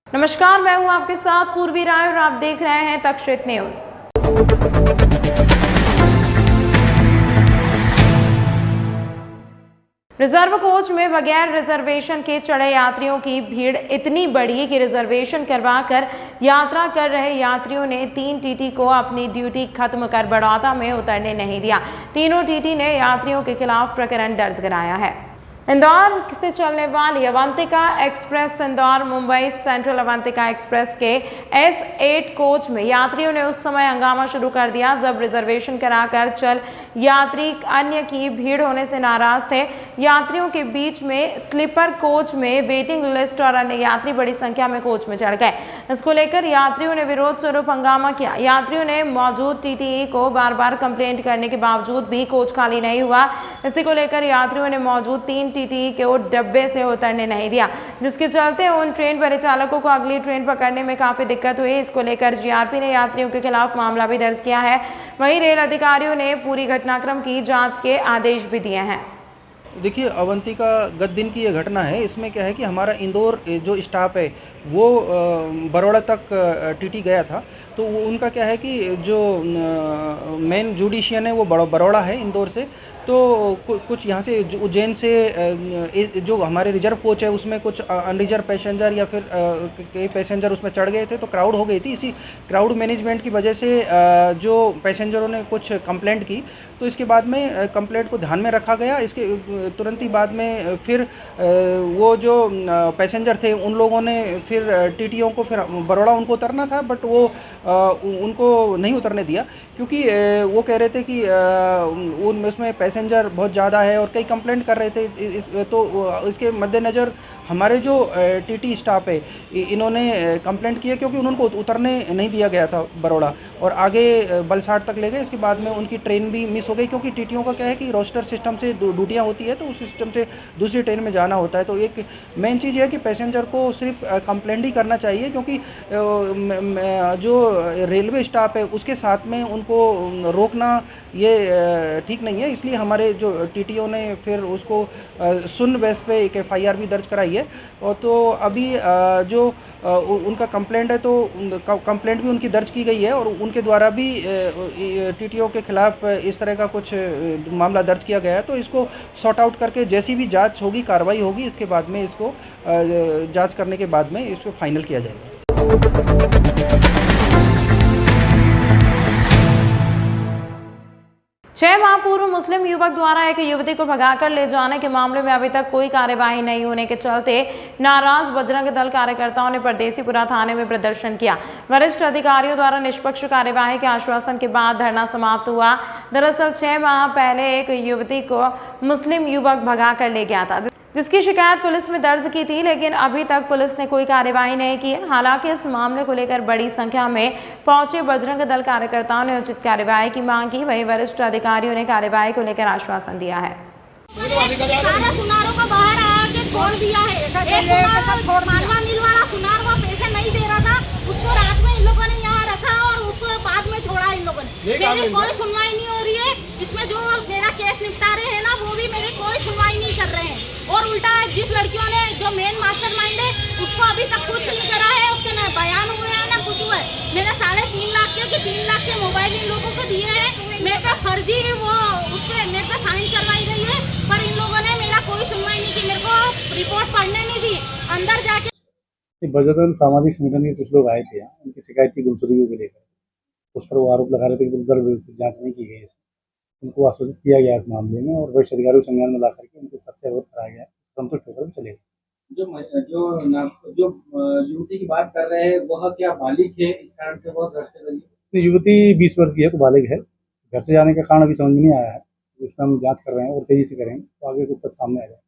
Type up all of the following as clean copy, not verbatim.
नमस्कार, मैं हूं आपके साथ पूर्वी राय और आप देख रहे हैं तक्षशित न्यूज। रिजर्व कोच में बगैर रिजर्वेशन के चढ़े यात्रियों की भीड़ इतनी बढ़ी कि रिजर्वेशन करवाकर यात्रा कर रहे यात्रियों ने 3 टीटी को अपनी ड्यूटी खत्म कर बड़ौदा में उतरने नहीं दिया। तीनों टीटी ने यात्रियों के खिलाफ प्रकरण दर्ज कराया है। इंदौर से चलने वाली Avantika express Indore Mumbai central Avantika express के S8 कोच में यात्रियों ने उस समय हंगामा शुरू कर दिया जब रिजर्वेशन कराकर चल यात्री अन्य की भीड़ होने से नाराज थे। यात्रियों के बीच में स्लीपर कोच में वेटिंग लिस्ट और अन्य यात्री बड़ी संख्या में कोच में चढ़ गए। इसको लेकर यात्रियों ने विरोध स्वरूप हंगामा किया। यात्रियों ने मौजूद टीटीई को बार बार कंप्लेंट करने के बावजूद भी कोच खाली नहीं हुआ। इसी को लेकर यात्रियों ने मौजूद 3 टीटी को डब्बे से उतरने नहीं दिया, जिसके चलते उन ट्रेन परिचालकों को अगली ट्रेन पकड़ने में काफी दिक्कत हुई। इसको लेकर जीआरपी ने यात्रियों के खिलाफ मामला भी दर्ज किया है। वहीं रेल अधिकारियों ने पूरी घटनाक्रम की जांच के आदेश भी दिए हैं। देखिए, अवंतिका गत दिन की ये घटना है। इसमें क्या है कि हमारा इंदौर जो स्टाफ है वो बड़ौदा तक टीटी गया था, तो वो उनका क्या है कि जो मेन जुडिशियन है वो बड़ौदा है इंदौर से, तो कुछ यहाँ से उज्जैन से जो हमारे रिजर्व कोच है उसमें कुछ अनरिजर्व पैसेंजर या फिर कई पैसेंजर उसमें चढ़ गए थे, तो क्राउड हो गई थी। इसी क्राउड मैनेजमेंट की वजह से जो पैसेंजरों ने कुछ कंप्लेंट की, तो इसके बाद में कंप्लेंट को ध्यान में रखा गया। इसके तुरंत ही बाद में फिर वो जो पैसेंजर थे उन लोगों ने फिर टीटीओ को फिर बड़ौदा उनको उतरना था, बट वो उनको नहीं उतरने दिया, क्योंकि वो कह रहे थे कि उसमें पैसेंजर बहुत ज़्यादा है और कई कंप्लेंट कर रहे थे। तो इसके मद्देनज़र हमारे जो टीटी स्टाफ है इन्होंने कंप्लेंट किया, क्योंकि उनको उतरने नहीं दिया गया था बड़ौदा, और आगे बलसाड़ तक ले गए। इसके बाद में उनकी ट्रेन भी मिस हो गई, क्योंकि टीटीओ का क्या है कि रोस्टर सिस्टम से ड्यूटियाँ होती है, तो उस सिस्टम से दूसरी ट्रेन में जाना होता है। तो एक मेन चीज़ है कि पैसेंजर को सिर्फ कंप्लेंट ही करना चाहिए, क्योंकि जो रेलवे स्टाफ है उसके साथ में उनको रोकना ये ठीक नहीं है। इसलिए हमारे जो टीटीओ ने फिर उसको सुन बेस पे एक FIR भी दर्ज कराई है। और तो अभी जो उनका कंप्लेंट है, तो कंप्लेंट भी उनकी दर्ज की गई है, और उनके द्वारा भी टीटीओ के खिलाफ इस तरह का कुछ मामला दर्ज किया गया है। तो इसको सॉर्ट आउट करके जैसी भी जांच होगी, कार्रवाई होगी, इसके बाद में इसको जांच करने के बाद में इसको फाइनल किया जाएगा। 6 माह पूर्व मुस्लिम युवक द्वारा एक युवती को भगाकर ले जाने के मामले में अभी तक कोई कार्यवाही नहीं होने के चलते नाराज बजरंग दल कार्यकर्ताओं ने परदेसीपुरा थाने में प्रदर्शन किया। वरिष्ठ अधिकारियों द्वारा निष्पक्ष कार्यवाही के आश्वासन के बाद धरना समाप्त हुआ। दरअसल 6 माह पहले एक युवती को मुस्लिम युवक भगाकर ले गया था, जिसकी शिकायत पुलिस में दर्ज की थी, लेकिन अभी तक पुलिस ने कोई कार्यवाही नहीं की। हालांकि इस मामले को लेकर बड़ी संख्या में पहुंचे बजरंग दल कार्यकर्ताओं ने उचित कार्यवाही की मांग की। वहीं वरिष्ठ अधिकारियों ने कार्यवाही को लेकर आश्वासन दिया है। सुनारों को बाहर आके छोड़ दिया है। मालवा मिल वाला सुनार वो पैसे नहीं दे रहा था, उसको रात में इन लोगों ने यहाँ रखा और उसको बाद में छोड़ा इन लोगों ने। मेरी कोई सुनवाई नहीं हो रही है। इसमें जो मेरा केस निपटा रहे हैं ना, वो भी मेरी कोई सुनवाई नहीं कर रहे हैं। और उल्टा जिस लड़कियों ने जो मेन मास्टरमाइंड है उसको अभी तक कुछ नहीं करा है, उसके ना बयान हुए हैं ना कुछ हुआ है। मैंने 3.5 लाख के 3 लाख के मोबाइल इन लोगों को दिए हैं। मेरे पे फर्जी वो उसके मेरे पे साइन करवाई गई है, पर इन लोगों ने मेरा कोई सुनवाई नहीं की, मेरे को रिपोर्ट पढ़ने नहीं दी। अंदर जाके बजरंग सामाजिक संगठन के कुछ लोग आए थे, उनकी शिकायत थी गुमशुदगी को लेकर। उस पर वो आरोप लगा रहे थे कि उधर जांच नहीं की गई। उनको आश्वासित किया गया इस मामले में, और वरिष्ठ अधिकारियों को संज्ञान में ला करके उनको सख्त अवगत कराया गया। संतुष्ट होकर चलेगा। जो युवती की बात कर रहे हैं वह क्या बालिग है, इस कारण से वह घर से गई? युवती 20 वर्ष की है, तो बालिग है। घर से जाने का कारण अभी समझ में नहीं आया है, उसमें हम जांच कर रहे हैं और तेजी से करेंगे, तो आगे कुछ तथ्य सामने आ जाए।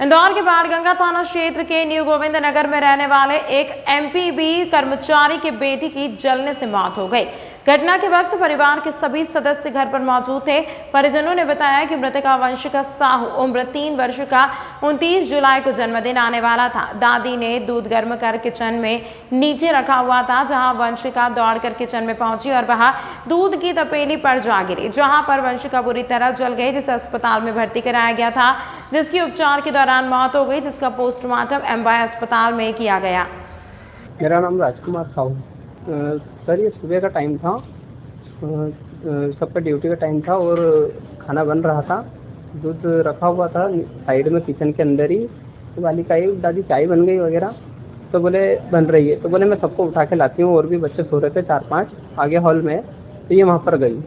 इंदौर के बाणगंगा थाना क्षेत्र के न्यू गोविंद नगर में रहने वाले एक MPB कर्मचारी की बेटी की जलने से मौत हो गई। घटना के वक्त परिवार के सभी सदस्य घर पर मौजूद थे। परिजनों ने बताया कि मृतका वंशिका साहू उम्र 3 वर्ष का 29 जुलाई को जन्मदिन आने वाला था। दादी ने दूध गर्म कर किचन में नीचे रखा हुआ था, जहां वंशिका दौड़कर किचन में पहुंची और वहां दूध की तपेली पर जा गिरी, जहां पर वंशिका बुरी तरह जल गई, जिसे अस्पताल में भर्ती कराया गया था, जिसकी उपचार के दौरान मौत हो गई, जिसका पोस्टमार्टम एमवाय अस्पताल में किया गया। मेरा नाम राजकुमार साहू। सर ये सुबह का टाइम था, सबका ड्यूटी का टाइम था और खाना बन रहा था। दूध रखा हुआ था साइड में किचन के अंदर ही। तो वाली आई, दादी चाय बन गई वगैरह, तो बोले बन रही है। तो बोले मैं सबको उठा के लाती हूँ, और भी बच्चे सो रहे थे 4-5 आगे हॉल में। तो ये वहाँ पर गई,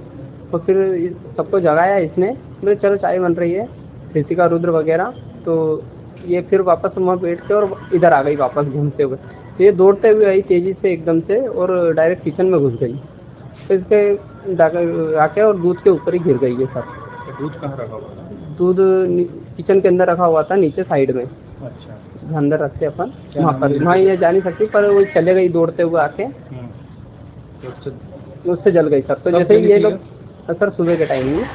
तो फिर सबको जगाया इसने, बोले चलो चाय बन रही है, ऋतिका रुद्र वगैरह। तो ये फिर वापस वहाँ बैठ के और इधर आ गई वापस घूमते हुए। तो ये दौड़ते हुए आई तेज़ी से एकदम से और डायरेक्ट किचन में घुस गई। तो इसके आके और दूध के ऊपर ही गिर गई है सर। तो दूध कहाँ रखा हुआ था? दूध किचन के अंदर रखा हुआ था, नीचे साइड में। अच्छा, अंदर रखते अपन वहाँ पर, वहाँ ये जा नहीं सकती, पर वो चले गई दौड़ते हुए आके, उससे जल गई सर। तो जैसे ही ये लोग सर सुबह के टाइम में,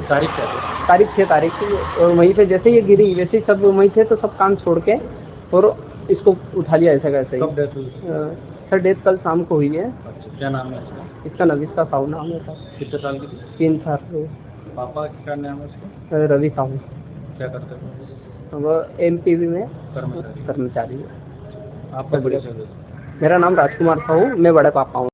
तारीख क्या थी? तारीख 6 तारीख की, और वहीं पे जैसे ये गिरी वैसे ही सब वहीं थे, तो सब काम छोड़ के और इसको उठा लिया ऐसा कैसे ही। कब डेथ हुई? सर डेथ कल शाम को हुई है। अच्छा, क्या नाम है इसका? इसका नविस्ता साहू नाम है सर। कितने साल की? 3 साल। पापा क्या नाम है उसका? रवि साहू। क्या करते हैं? वो MPV में कर्मचारी है। आपका बड़े से? मेरा नाम राजकुमार साहू, मैं बड़े पापा हूँ।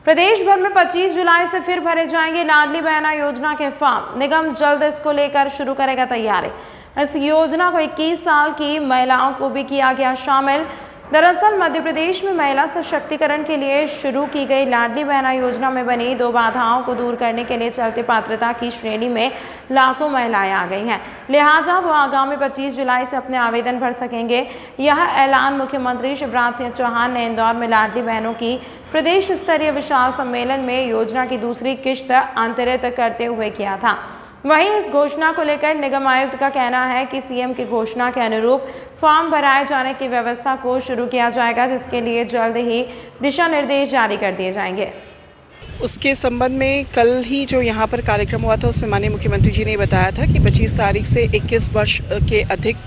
प्रदेश भर में 25 जुलाई से फिर भरे जाएंगे लाडली बहना योजना के फॉर्म। निगम जल्द इसको लेकर शुरू करेगा तैयारी। इस योजना को 21 साल की महिलाओं को भी किया गया शामिल। दरअसल मध्य प्रदेश में महिला सशक्तिकरण के लिए शुरू की गई लाडली बहना योजना में बनी 2 बाधाओं को दूर करने के लिए चलते पात्रता की श्रेणी में लाखों महिलाएं आ गई हैं। लिहाजा वो आगामी 25 जुलाई से अपने आवेदन भर सकेंगे। यह ऐलान मुख्यमंत्री शिवराज सिंह चौहान ने इंदौर में लाडली बहनों की प्रदेश स्तरीय विशाल सम्मेलन में योजना की दूसरी किश्त अंतरित करते हुए किया था। वहीं इस घोषणा को लेकर निगम आयुक्त का कहना है कि सीएम की घोषणा के अनुरूप फॉर्म भराए जाने की व्यवस्था को शुरू किया जाएगा, जिसके लिए जल्द ही दिशा निर्देश जारी कर दिए जाएंगे। उसके संबंध में कल ही जो यहाँ पर कार्यक्रम हुआ था, उसमें माननीय मुख्यमंत्री जी ने बताया था कि 25 तारीख से 21 वर्ष के अधिक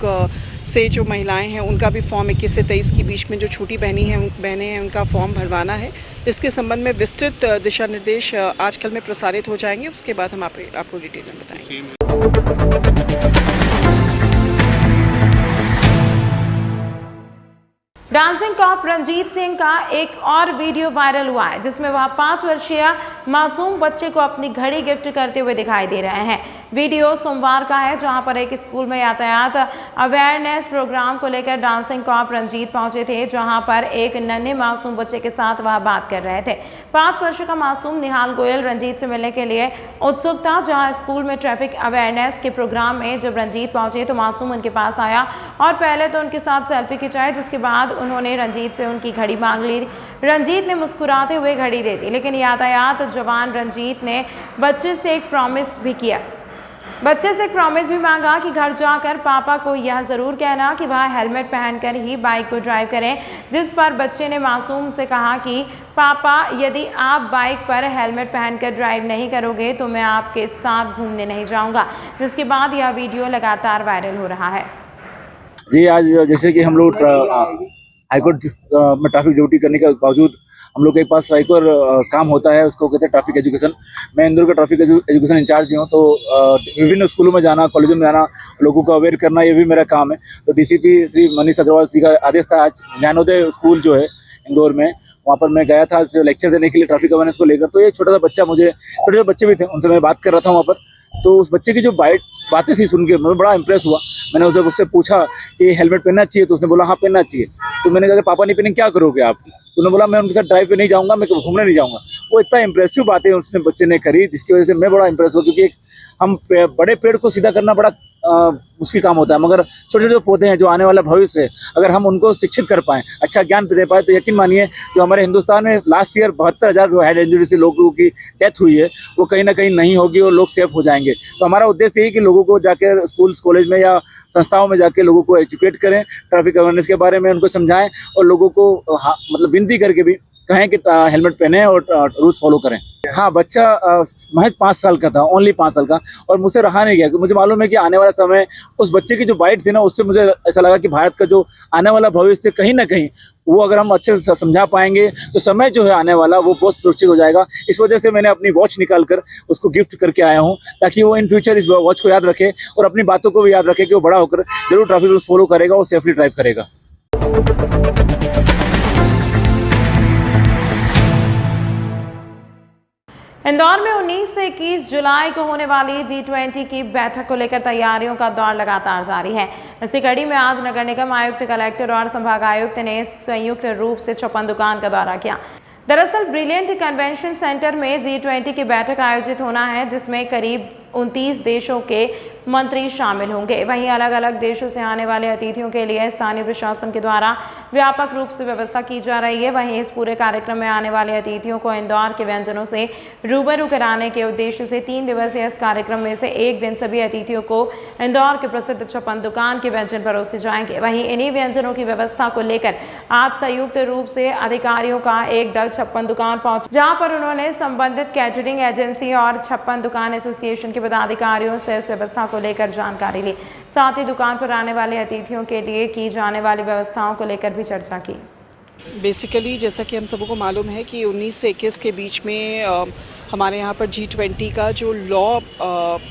से जो महिलाएं हैं उनका भी फॉर्म 21 से 23 के बीच में जो छोटी बहनें हैं उनका फॉर्म भरवाना है। इसके संबंध में विस्तृत दिशा निर्देश आज कल में प्रसारित हो जाएंगे। उसके बाद हम आपको डिटेल में बताएंगे। डांसिंग कॉप रंजीत सिंह का एक और वीडियो वायरल हुआ है, जिसमें वह 5 वर्षीय मासूम बच्चे को अपनी घड़ी गिफ्ट करते हुए दिखाई दे रहे हैं। वीडियो सोमवार का है, जहां पर एक स्कूल में यातायात अवेयरनेस प्रोग्राम को लेकर डांसिंग कॉप रंजीत पहुंचे थे, जहां पर एक नन्हे मासूम बच्चे के साथ वह बात कर रहे थे। 5 वर्ष का मासूम निहाल गोयल रंजीत से मिलने के लिए उत्सुक था। जहां स्कूल में ट्रैफिक अवेयरनेस के प्रोग्राम में जब रंजीत पहुंचे तो मासूम उनके पास आया और पहले तो उनके साथ सेल्फी खिंचाई, जिसके बाद उन्होंने रंजीत से उनकी घड़ी मांग ली। रंजीत ने मुस्कुराते हुए घड़ी दे दी, लेकिन यातायात जवान रंजीत ने बच्चे से एक प्रॉमिस भी मांगा कि घर जाकर पापा को यह ज़रूर कहना कि वह हेलमेट पहनकर ही बाइक को ड्राइव करें, जिस पर बच्चे ने मासूम से कहा कि पापा, यदि आप बाइक पर हेलमेट पहनकर ड्राइव नहीं करोगे तो मैं आपके साथ घूमने नहीं जाऊंगा। जिसके बाद यह वीडियो लगातार वायरल हो रहा है। जी, आज जैसे कि हम लोग हाईकोर्ट में ट्रैफिक ड्यूटी करने के बावजूद हम लोग के पास एक और काम होता है, उसको कहते हैं ट्रैफिक एजुकेशन। मैं इंदौर का ट्रैफिक एजुकेशन इंचार्ज भी हूँ, तो विभिन्न स्कूलों में जाना, कॉलेजों में जाना, लोगों को अवेयर करना, ये भी मेरा काम है। तो डीसीपी श्री मनीष अग्रवाल जी का आदेश था, आज ज्ञानोदय स्कूल जो है इंदौर में, वहाँ पर मैं गया था लेक्चर देने के लिए ट्रैफिक अवेयरनेस को लेकर। तो ये छोटा सा बच्चा, मुझे छोटे बच्चे भी थे, उनसे मैं बात कर रहा था वहाँ पर। तो उस बच्चे की जो बातें थी सुन के मैं बड़ा इंप्रेस हुआ। मैंने जब उससे पूछा कि हेलमेट पहनना चाहिए, तो उसने बोला हाँ पहनना चाहिए। तो मैंने कहा पापा नहीं पहने क्या करोगे आप? तो उन्होंने बोला मैं उनके साथ ड्राइव पे नहीं जाऊँगा, मैं घूमने नहीं जाऊँगा। वो इतना इंप्रेसिव बातें उसने बच्चे ने करी, जिसकी वजह से मैं बड़ा इंप्रेस हुआ, क्योंकि हम बड़े पेड़ को सीधा करना बड़ा मुश्किल काम होता है, मगर छोटे छोटे जो पौधे हैं, जो आने वाला भविष्य है, अगर हम उनको शिक्षित कर पाएँ, अच्छा ज्ञान दे पाए, तो यकीन मानिए जो हमारे हिंदुस्तान में लास्ट ईयर 72,000 हेड इंजरी से लोगों की डेथ हुई है, वो कहीं ना कहीं नहीं होगी और लोग सेफ हो जाएंगे। तो हमारा उद्देश्य यही कि लोगों को जाकर स्कूल्स कॉलेज में या संस्थाओं में जाके लोगों को एजुकेट करें, ट्रैफिक अवेयरनेस के बारे में उनको समझाएं और लोगों को मतलब विनती करके भी कहें कि हेलमेट पहने और रूल्स फॉलो करें। हाँ, बच्चा महज 5 साल का था, ओनली 5 साल का, और मुझसे रहा नहीं गया क्योंकि मुझे मालूम है कि आने वाला समय, उस बच्चे की जो बाइट थी ना, उससे मुझे ऐसा लगा कि भारत का जो आने वाला भविष्य कहीं ना कहीं वो अगर हम अच्छे से समझा पाएंगे तो समय जो है आने वाला वो बहुत सुरक्षित हो जाएगा। इस वजह से मैंने अपनी वॉच निकाल कर उसको गिफ्ट करके आया हूँ, ताकि वो इन फ्यूचर इस वॉच को याद रखे और अपनी बातों को भी याद रखे कि वो बड़ा होकर जरूर ट्रैफिक रूल्स फॉलो करेगा और सेफली ड्राइव करेगा। इंदौर में 19 से 21 जुलाई को होने वाली G20 की बैठक को लेकर तैयारियों का दौर लगातार जारी है। इसी कड़ी में आज नगर निगम आयुक्त, कलेक्टर और संभागायुक्त ने संयुक्त रूप से 56 दुकान का दौरा किया। दरअसल ब्रिलियंट कन्वेंशन सेंटर में G20 की बैठक आयोजित होना है, जिसमें करीब 29 देशों के मंत्री शामिल होंगे। वहीं अलग अलग देशों से आने वाले अतिथियों के लिए स्थानीय प्रशासन के द्वारा व्यापक रूप से व्यवस्था की जा रही है। वहीं इस पूरे कार्यक्रम में आने वाले अतिथियों को इंदौर के व्यंजनों से रूबरू कराने के उद्देश्य से 3 दिवसीय इस कार्यक्रम में से एक दिन सभी अतिथियों को इंदौर के प्रसिद्ध 56 दुकान के व्यंजन परोसे जाएंगे। वहीं इन्हीं व्यंजनों की व्यवस्था को लेकर आज संयुक्त रूप से अधिकारियों का एक दल 56 दुकान पहुंचा, जहां पर उन्होंने संबंधित कैटरिंग एजेंसी और 56 दुकान एसोसिएशन के पदाधिकारियों से इस व्यवस्था को लेकर जानकारी ली। साथ ही दुकान पर आने वाले अतिथियों के लिए की जाने वाली व्यवस्थाओं को लेकर भी चर्चा की। बेसिकली जैसा कि हम सबको मालूम है कि 19 से 21 के बीच में हमारे यहाँ पर G20 का जो लॉ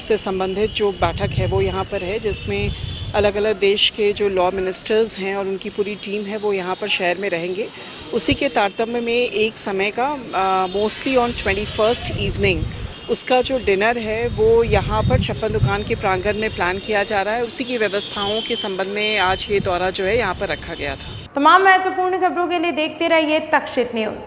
से संबंधित जो बैठक है वो यहाँ पर है, जिसमें अलग अलग देश के जो लॉ मिनिस्टर्स हैं और उनकी पूरी टीम है वो यहाँ पर शहर में रहेंगे। उसी के तारतम्य में एक समय का मोस्टली ऑन 21st इवनिंग उसका जो डिनर है वो यहाँ पर 56 दुकान के प्रांगण में प्लान किया जा रहा है। उसी की व्यवस्थाओं के संबंध में आज ये दौरा जो है यहाँ पर रखा गया था। तमाम महत्वपूर्ण खबरों के लिए देखते रहिए तक्षशित न्यूज़।